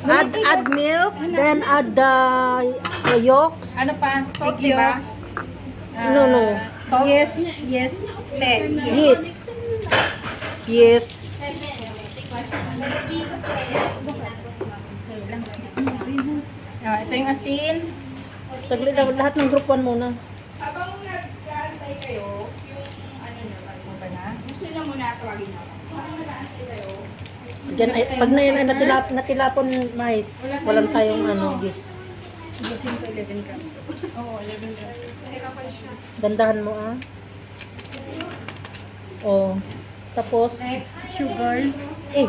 Add milk, then add the yolks. Ano pa? Salt, Egg diba? yolks. No, no. Salt? Yes, yes. Yes. Yes. Ito yung asin. Saglit lang, lahat ng group 1 muna. Habang nag-aantay kayo, yung ano nyo, ano ba na? Gusto nyo muna tawagin nyo. Habang nag-aantay kayo, Diyan, ay, pag na yan ay natilapon mais, walang tayong gis. Ubusin ko 11 grams. oo, 11 grams. Gandahan mo Oh. Tapos, Sugar. eh,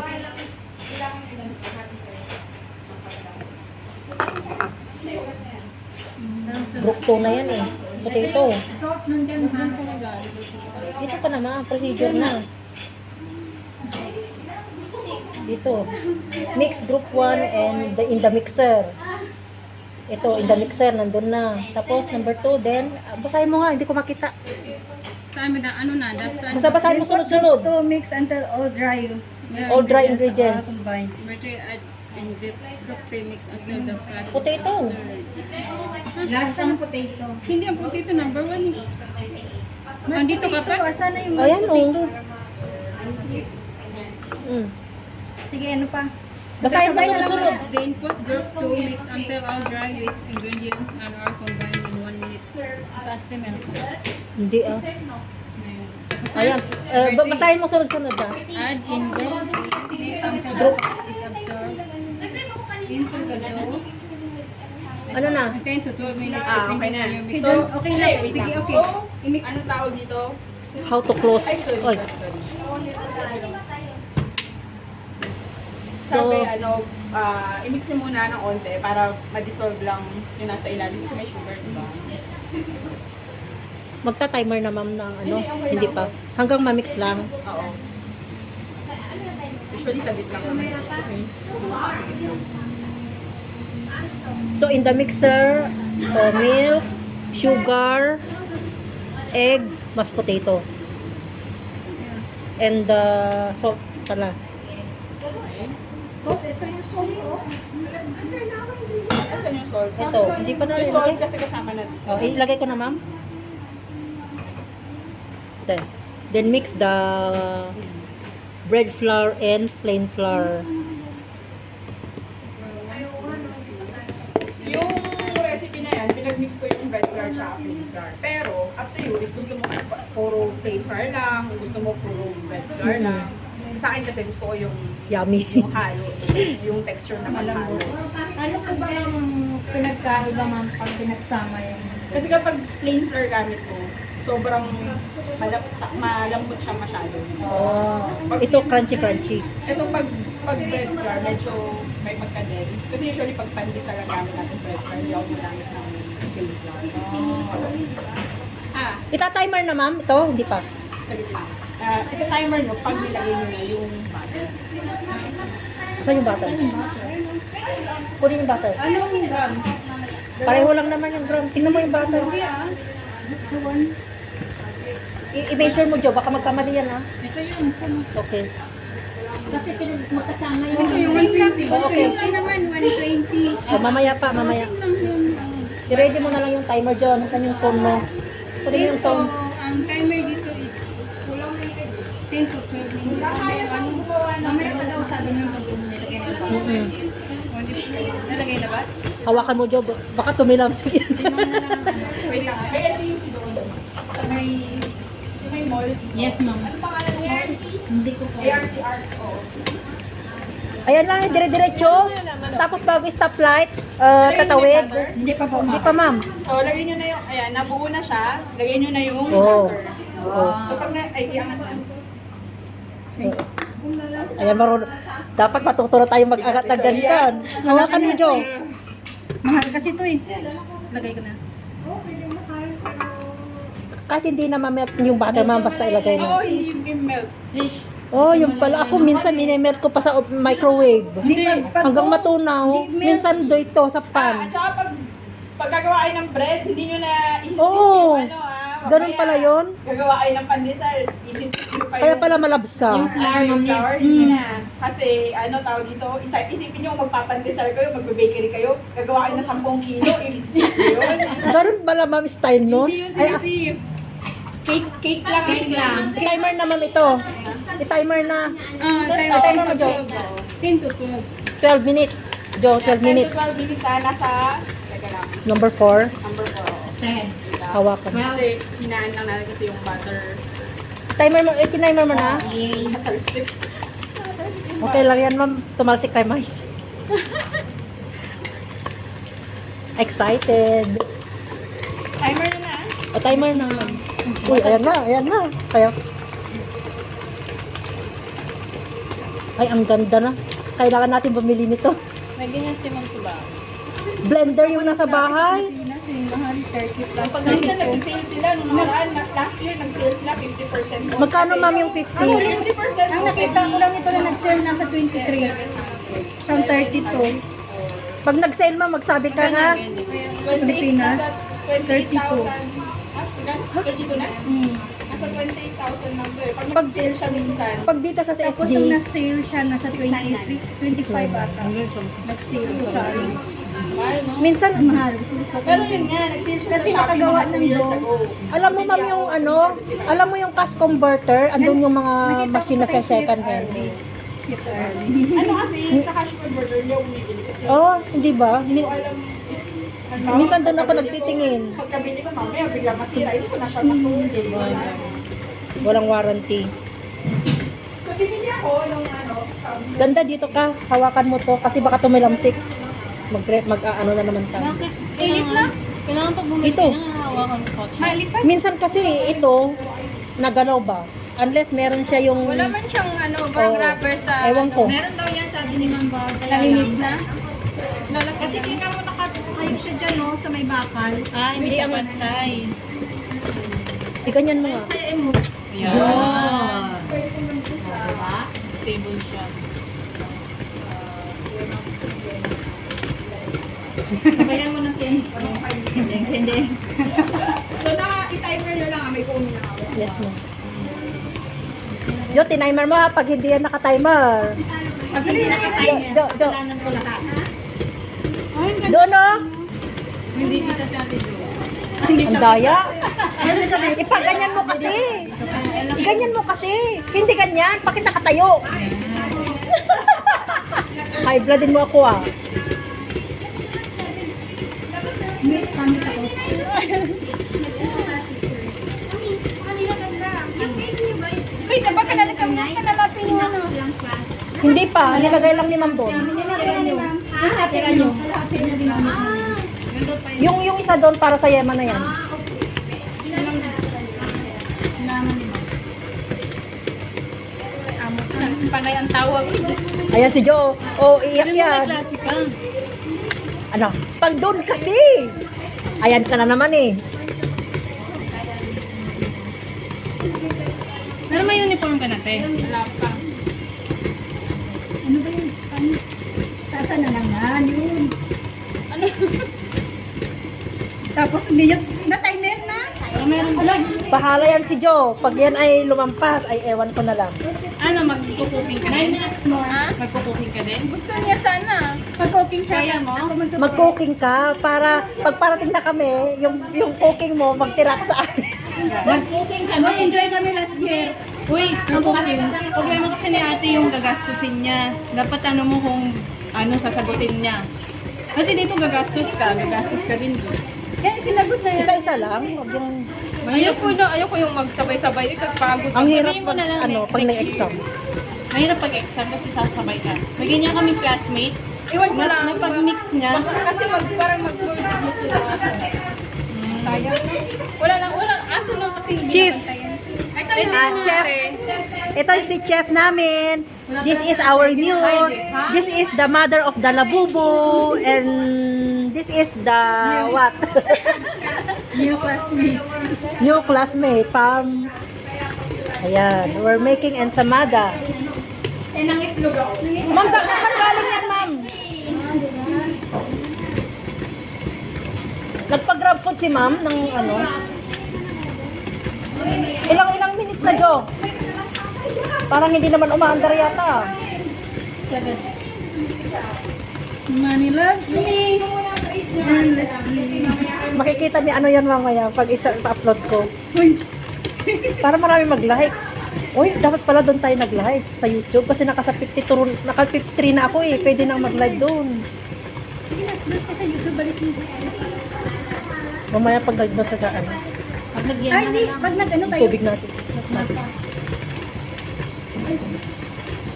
group 2 na yan eh. Potato. Salt nandyan ha. Dito ka naman, procedure na. Dito. Mix group 1 and in the mixer. Ito, in the mixer, nandun na. Tapos, number 2, then, basahin mo nga, hindi ko makita. Saan mo na, ano na, Basahin mo sunod-sunod. To mix until all dry. All dry ingredients. Combined. Bertrey add and group 3 mix until the fat is Potato. absorbed. Last ang potato. Hindi ang potato number 1 eh. Andito ka pa? Sana yung Ayan, potato. Mm. Sige, ano pa? Basahin mo Sabay na lang sunod-sunod. Then put group 2 mix until all dry with ingredients and are combined in 1 minute. Pasta milk. Hindi Ayan. Basahin mo sunod-sunod Add in group mix until the fat is absorbed into the dough. Ano na? 10 to 12 minutes okay depending na. on your mix. So, okay na. wait Sige, lang. okay. I-mix. Anong tawag dito? How to close. Ay, sorry. Oy. Sabi, So, i-mix nyo muna ng onte para ma-dissolve lang yung nasa ilalim kasi may sugar, diba? magta-timer na ma'am ng hindi pa. Hanggang ma-mix lang. Oo. Usually, sabit lang naman. Okay. So, in the mixer, milk, sugar, egg, mashed potato. And salt pala. Salt, ito yung salt. Asan yung salt? Ito, hindi pa na Yung salt ilagay. kasi kasama na dito. Oh, ilagay ko na ma'am. Then mix the bread flour and plain flour. Yung recipe na yan, pinag-mix ko yung bread flour tsaka plain flour. Pero, up to you, if gusto mo puro plain flour lang, gusto mo puro bread flour lang. Sa akin kasi gusto ko yung Yummy. halo, yung texture na malambot. Ano po ba yung pinagkaiba ma'am pag pinagsama yung... Kasi kapag plain flour gamit ko, sobrang malambot siya masyado. Oh, ito crunchy. Ito pag bread flour, medyo may pagka-dense. Kasi usually pag pandesal ang gamit natin bread flour, hindi ako gumagamit ng plain flour. Ita-timer na ma'am ito, hindi pa. Sabi lang. Ito timer nyo, pag nilagay nyo na yung butter. Saan yung butter? Kunin yung butter. Anong gram? Pareho lang naman yung gram. Tingnan mo yung butter. I-measure mo, Jo. Baka magkamali yan, ha? Ito yun. Okay. Kasi magkasama yung... Ito yung 120. Okay. Ito lang naman, 120. Mamaya pa, mamaya. Lang yung, I-ready mo na lang yung timer, Jo. Nasaan yung phone mo? Kunin mo yung Dito, phone. ang timer dito is 10 to 12 minutes. Mamaya pa daw sabi niyo nilagay na ba? Mm-mm. Nilagay na ba? Hawakan mo, Jo. Baka tumilam. Sige. Wait lang. Kaya ito yung sidoon. Sa may mall. Yes, ma'am. Ano pangalan niya? Hindi ko po. ARCR. Oo. Ayan lang, dire-diretso. Tapos bago stoplight, tatawid. Hindi pa po Hindi ma'am. pa, ma'am. So, lagay nyo na yung, ayan, nabuo na siya. Lagay nyo na yung Oo. butter. Oo. So, pag iangat na. Ayan, marunong. Dapat matuto na tayo mag-angat ng ganyan. Hawakan mo, Jo. Mahal kasi ito eh. Lagay ko na. Kahit hindi na ma-melt yung butter, ma'am, basta ilagay Oo, mo. hindi yung melt. Oh, yung pala. Ako minsan minimelt ko pa sa microwave. Hindi. Hanggang matunaw. Minsan do ito sa pan. At saka pag gagawa kayo ng bread, hindi nyo na isisip Oo. yung ano Ganun pala yun? Gagawa kayo ng pandesal, isisip yung Kaya pala malabsa. Yung flour, hindi na. Kasi, tawag dito, isipin nyo, magpapandesal kayo, magbe-bakery kayo, gagawa kayo ng 10 kilo, i-sip yun. Ganun pala ma'am style nun? Hindi yun Ay, sinisip. Cake lang kasi lang. timer na ma'am ito. I-timer na. Tayo mo, Jo. 10 to 12. 12 minutes. Jo, 12 minutes. 12 minutes nasa, teka lang, Number 4. number 4. Hawakan. Kasi, hinaan lang natin kasi yung butter. Timer mo, timer mo na. Butter slip. Okay lang yan ma'am. Tumalsik tayo mais. Excited. Timer na. O timer na. Uy, ayan na. Kaya. Ay, ang ganda na. Kailangan natin bumili nito. May ganyan si Ma'am Suba. Blender yung nasa bahay. Mahal 30 plus. Pag minsan nag-sale sila, nung nakaraan, last year nag-sale sila 50% off. Magkano ma'am yung 50? 50% Ang nakita ko lang ito na nag-sale nasa 23. From 32. Pag nag-sale ma'am, magsabi ka na. Pilipinas, 32 na? Nasa 28,000 lang to eh. Pag nag-sale siya minsan. Pag dito sa Tapos SG, nung na-sale siya, nasa 23, 25 ata. Nag-sale siya. minsan, Mahal. Pero yun nga, nag-sale siya Kasi sa Shopee nakagawa mga ng 2 years dough. ago. alam mo ma'am yung alam mo yung cash converter, andun yung mga machine na sa second hand. Ano kasi, sa cash converter niya umibili kasi. Oh, hindi ba? Hindi ko alam. Minsan doon ako nagtitingin. Pagkabili ko, mamaya bigla masira. Ito ko na siya nasulit. Walang warranty. So, bibili ako nung Ganda dito ka, hawakan mo to kasi baka tumilamsik. Ano na naman tayo. Init na? Kailangan pag bumili Ito. na, hawakan ko. Malipat? Minsan kasi ito, nagalaw ba? Unless meron siya yung... Wala man siyang parang Oo. rubber sa... Ewan ko. Meron daw yan sabi ni Ma'am Bar. Nalinis na? Kasi tingnan mo nakatayo siya dyan, no, sa may bakal. Ah, hindi siya pantay. Iganyan mo nga. Yan. Stable siya. Sabayan mo ng hindi. So, i-timer nyo lang. May phone na ako. Yes mo. Jo, tinimer mo ha, pag hindi yan naka-timer. Pag hindi Jo, nakatayo, Jo, Jo. kasalanan ko lahat. Doon no? Hindi kita sa atin doon. Ang daya. Ipaganyan mo kasi. Ganyan mo kasi. Hindi ganyan. Bakit nakatayo? High bloodin mo ako ah. Wait, dapat ka nalang kanalapin yung ano. Hindi pa. Nilagay lang ni Ma'am doon. Tira nyo. Yung isa doon para sa Yema na yan. Panay ang tawag. Ayan si Jo. Oh, iyak yan. Klase ka. Ano? Pag doon kasi. Ayan ka na naman eh. Pero may uniform ka na, te. Wala pa. Ano ba yun? Sasa na naman yun. Ano? Tapos hindi yun, na-timer na. Bahala yan si Jo. Pag yan ay lumampas, ay ewan ko na lang. Ano, magkukuking ka din? Ha? Magkukuking ka din? Gusto niya sana. Pag-cooking siya. Kaya mo? Mag-cooking ka para pag parating na kami, yung cooking mo, magtira ka sa akin. Mag-cooking kami. Enjoy kami last year. Uy, problema kasi ni ate yung gagastusin niya. Dapat ano mo kung ano sasagutin niya. Kasi dito gagastos ka din. Yan, sinagot na yan. Isa-isa lang. Huwag yung... Ayoko yung magsabay-sabay. Pagod. Ang hirap Sabihin mo pag, na lang pag next na-exam. Mahirap pag-exam kasi sasabay ka. May ganyan kami classmate. Iwan ko lang. Napag-mix niya. Kasi parang mag-word na sila. Sayang. Wala. Aso lang kasi hindi Chief. nabantayan. Chef. Ito si chef namin. This is our news. This is the mother of the labubo. And this is the what? New classmates. New classmate from... Ayan. We're making ensamada. Eh, nangitlog ako. Ma'am, saan galing yan, ma'am? Nagpa-grab food si ma'am ng ano? Ilang minutes na, Jo? Parang hindi naman umaandar yata. 7. Money loves me. Endlessly. Makikita ni ano yan mamaya pag pa-upload ko. Uy, Para marami mag-like. Uy, dapat pala doon tayo nag-live sa YouTube kasi naka 53 na ako eh. Pwede nang mag-live doon. sige na, doon ka sa YouTube, balik mo. Mamaya pag live na sa ano, Pag nagyan Ay, hindi. Pag nag-ano tayo. tubig natin.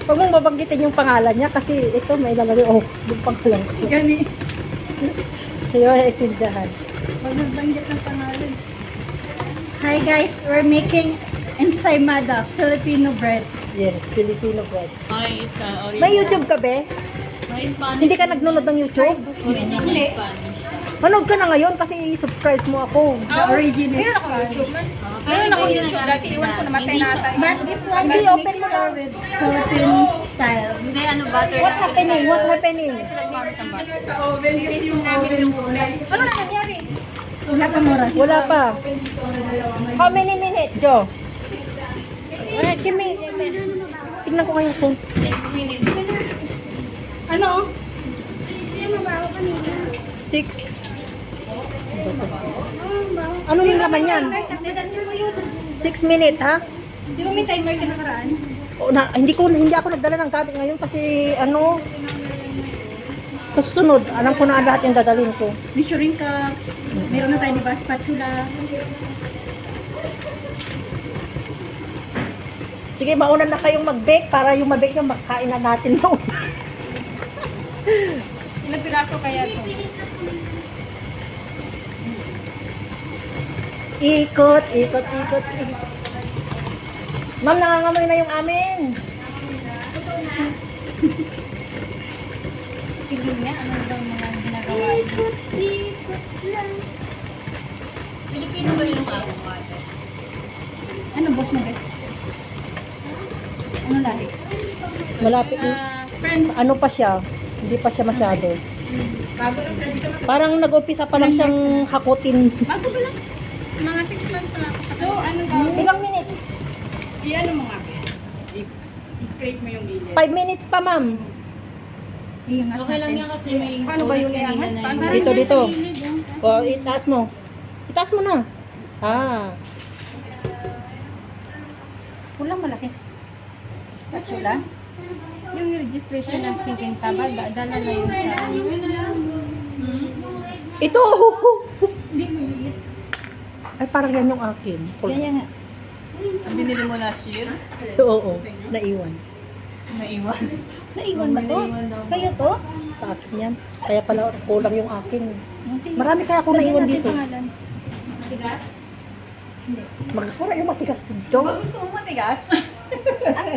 Huwag mong babanggitin yung pangalan niya kasi ito may lalagay, oh, yung pangalan ko. Gani. Hindi mo naiintindihan. Pag nagbanggit ng pangalan. Hi guys, we're making ensaymada, Filipino bread. Yes, Filipino bread. Ay, it's original. May YouTube ka be? May Spanish. Hindi ka nagnonood ng YouTube? Original Spanish. Manood ka na ngayon kasi subscribe mo ako. The origin is Meron ako YouTube man. Pero Meron ako hindi YouTube dati. Iwan ko namatay na ata. But this one Hindi, is open mo lang. with Philippine style. Hindi, ano, butter What happening? What happening? Nagmamit ang butter. Sa oven, kasi yung oven yung kulay. Ano na nangyari? Wala pang oras. Wala pa. How many minutes, Jo? Give me. Tignan ko ngayon phone. 6 minutes. Ano? 6. Ano yung laman yan? 6 minutes, ha? Di ba may timer ka nakaraan? O, hindi ako nagdala ng gamit ngayon kasi ano, sa susunod, alam ko na lahat yung dadalhin ko. Measuring cups. Meron na tayo, di ba? Spatula. Sige, mauna na kayong mag-bake para yung mag-bake nyo, makain na natin no. Ilang piraso kaya ito? Ikot, ikot, ikot, ikot. Ma'am, nangangamoy na yung amin. Tignan niya, ano daw mga ginagawa niya. Filipino ba yung avocado? Ano, boss mo, guys? Ano lahi? Malapit. Friends, Ano pa siya? Hindi pa siya masyado. bago lang pwede ka Parang nag-umpisa pa lang siyang hakutin. Bago ba lang? Mga 6 months pa lang. So, ano ba? Ilang minutes? I-ano mo nga. I-scrape mo yung gilid. 5 minutes pa, ma'am. Iangat Okay lang natin. yan kasi may Paano ba yun oras kanina iangat? na Paano? yung- Dito, dito. O, itaas mo. Itaas mo na. Ah. Kulang malaki. Spatula. Yung registration ng sinking taba, dala na yun sa... Ito! Hindi mo yun. Ay, parang yan yung akin. Kaya nga. Binili mo last year? Oo, naiwan. Naiwan. Naiwan ba to? Naiwan daw. Sa'yo to? Sa akin yan. Kaya pala kulang yung akin. Okay. Marami kaya ako naiwan Lagyan natin dito. pangalan. Matigas? Magsara yung matigas dito. Gusto mo matigas?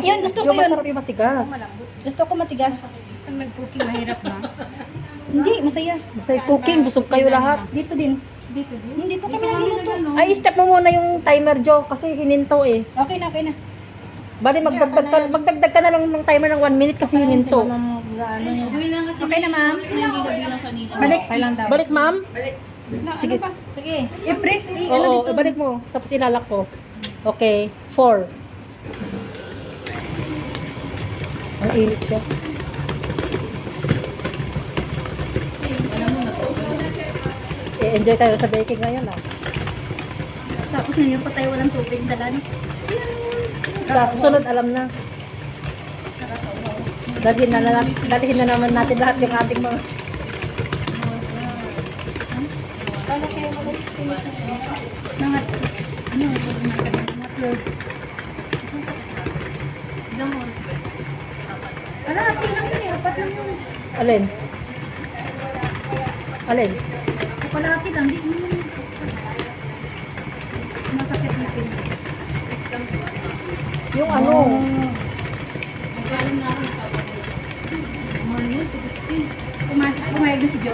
Yun, gusto ko Yung yun. masarap yung matigas. Gusto ko matigas. Pag nag-cooking, mahirap ba? Hindi, masaya. Masay cooking, busog kayo lahat. Dito din. Dito din? Hindi to kami nagluluto. Ay, step mo muna yung timer, Jo, kasi hininto eh. Okay na, okay na. Bali, magdagdag ka na lang ng timer ng 1 minute kasi hininto. Okay lang kasi Okay na, ma'am. hindi bilang kanina. Balik. Okay lang daw. Balik, ma'am. Sige. Sige. I-press. Ano Oo, dito? ibalik mo. Tapos ilalak ko. Okay, 4. Ang init siya. Enjoy tayo sa baking ngayon ah. Tapos ngayon pa tayo walang tubig dalan. Sa susunod alam na. Dalhin na naman natin lahat yung ating mga Mga, ano, mga upload. Wala, atin lang yun eh. Apat lang yun. alin. Alin? Kalahati lang. Di mo naman. Masakit natin. Yung ano. Pumayag na si Jo.